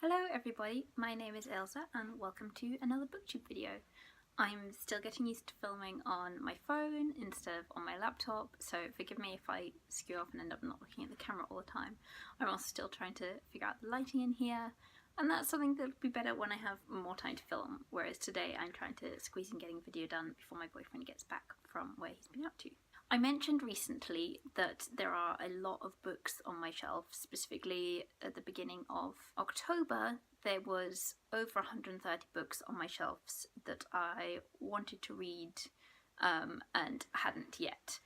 Hello everybody, my name is Elsa and welcome to another booktube video. I'm still getting used to filming on my phone instead of on my laptop, so forgive me if I skew off and end up not looking at the camera all the time. I'm also still trying to figure out the lighting in here, and that's something that'll be better when I have more time to film, whereas today I'm trying to squeeze in getting a video done before my boyfriend gets back from where he's been up to. I mentioned recently that there are a lot of books on my shelf. Specifically at the beginning of October there was over 130 books on my shelves that I wanted to read and hadn't yet.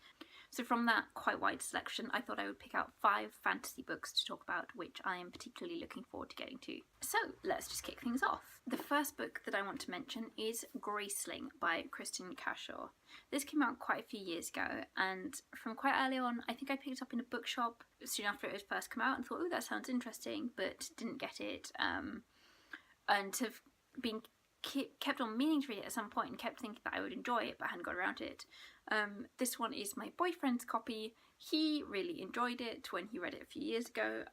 So from that quite wide selection, I thought I would pick out 5 fantasy books to talk about, which I am particularly looking forward to getting to. So let's just kick things off. The first book that I want to mention is Graceling by Kristen Cashore. This came out quite a few years ago, and from quite early on, I think I picked it up in a bookshop soon after it had first come out and thought, oh, that sounds interesting, but didn't get it, and have been kept on meaning to read it at some point and kept thinking that I would enjoy it but hadn't got around to it. This one is my boyfriend's copy. He really enjoyed it when he read it a few years ago,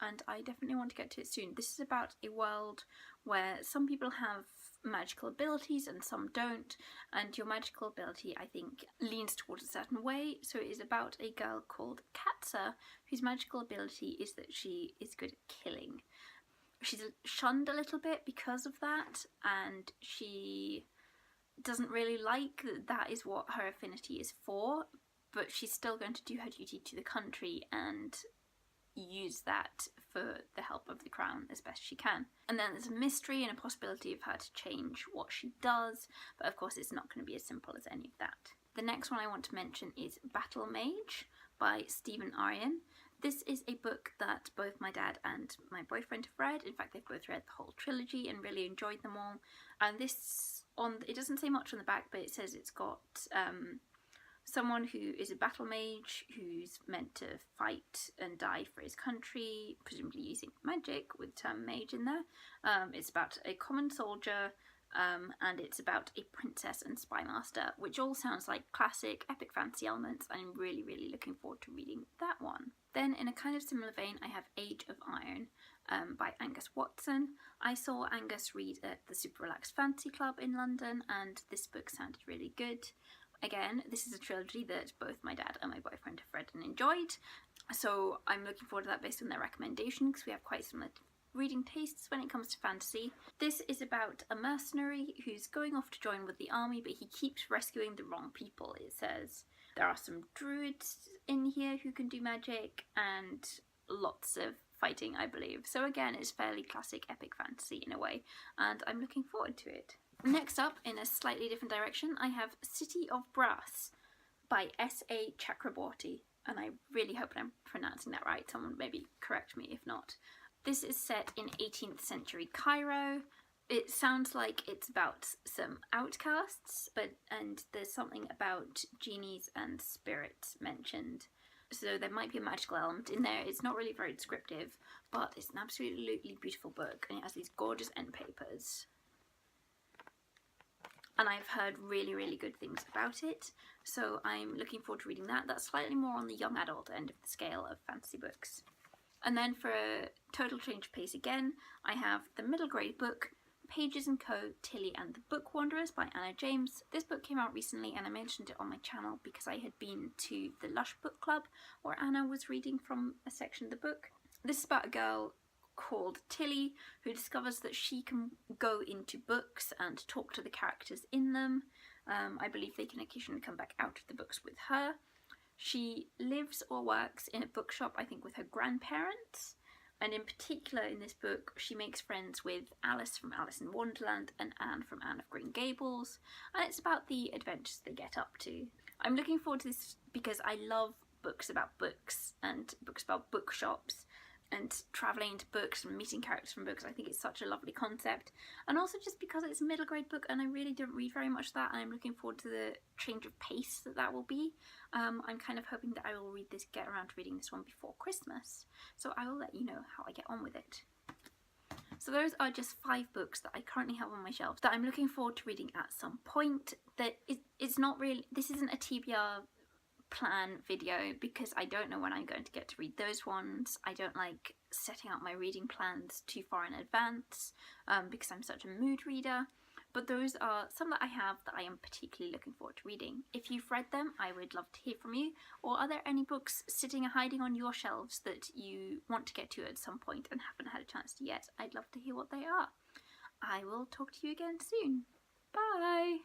and I definitely want to get to it soon. This is about a world where some people have magical abilities and some don't, and your magical ability, I think, leans towards a certain way. So it is about a girl called Katza whose magical ability is that she is good at killing. She's shunned a little bit because of that, and she doesn't really like that is what her affinity is for, but she's still going to do her duty to the country and use that for the help of the crown as best she can. And then there's a mystery and a possibility of her to change what she does, but of course it's not going to be as simple as any of that. The next one I want to mention is Battle Mage by Stephen Aryan. This is a book that both my dad and my boyfriend have read. In fact, they've both read the whole trilogy and really enjoyed them all. And it doesn't say much on the back, but it says it's got someone who is a battle mage who's meant to fight and die for his country, presumably using magic with the term mage in there. It's about a common soldier, and it's about a princess and spy master, which all sounds like classic epic fantasy elements. I'm really, really looking forward to reading that one. Then in a kind of similar vein, I have Age of Iron by Angus Watson. I saw Angus read at the Super Relaxed Fantasy Club in London, and this book sounded really good. Again, this is a trilogy that both my dad and my boyfriend have read and enjoyed, so I'm looking forward to that based on their recommendation, because we have quite similar reading tastes when it comes to fantasy. This is about a mercenary who's going off to join with the army, but he keeps rescuing the wrong people, it says. There are some druids in here who can do magic, and lots of fighting, I believe. So again, it's fairly classic epic fantasy in a way, and I'm looking forward to it. Next up, in a slightly different direction, I have City of Brass by S.A. Chakraborty, and I really hope I'm pronouncing that right. Someone maybe correct me if not. This is set in 18th century Cairo. It sounds like it's about some outcasts, and there's something about genies and spirits mentioned. So there might be a magical element in there. It's not really very descriptive, but it's an absolutely beautiful book, and it has these gorgeous end papers. And I've heard really, really good things about it, so I'm looking forward to reading that. That's slightly more on the young adult end of the scale of fantasy books. And then for a total change of pace again, I have the middle grade book, Pages & Co, Tilly and the Book Wanderers by Anna James. This book came out recently and I mentioned it on my channel because I had been to the Lush Book Club where Anna was reading from a section of the book. This is about a girl called Tilly who discovers that she can go into books and talk to the characters in them. I believe they can occasionally come back out of the books with her. She lives or works in a bookshop, I think, with her grandparents, and in particular in this book she makes friends with Alice from Alice in Wonderland and Anne from Anne of Green Gables, and it's about the adventures they get up to. I'm looking forward to this because I love books about books and books about bookshops and travelling into books and meeting characters from books. I think it's such a lovely concept, and also just because it's a middle grade book and I really don't read very much of that, and I'm looking forward to the change of pace that will be. I'm kind of hoping that I will get around to reading this one before Christmas, so I will let you know how I get on with it. So those are just 5 books that I currently have on my shelf that I'm looking forward to reading at some point. This isn't a TBR plan video because I don't know when I'm going to get to read those ones. I don't like setting up my reading plans too far in advance because I'm such a mood reader. But those are some that I have that I am particularly looking forward to reading. If you've read them, I would love to hear from you. Or are there any books sitting or hiding on your shelves that you want to get to at some point and haven't had a chance to yet? I'd love to hear what they are. I will talk to you again soon. Bye!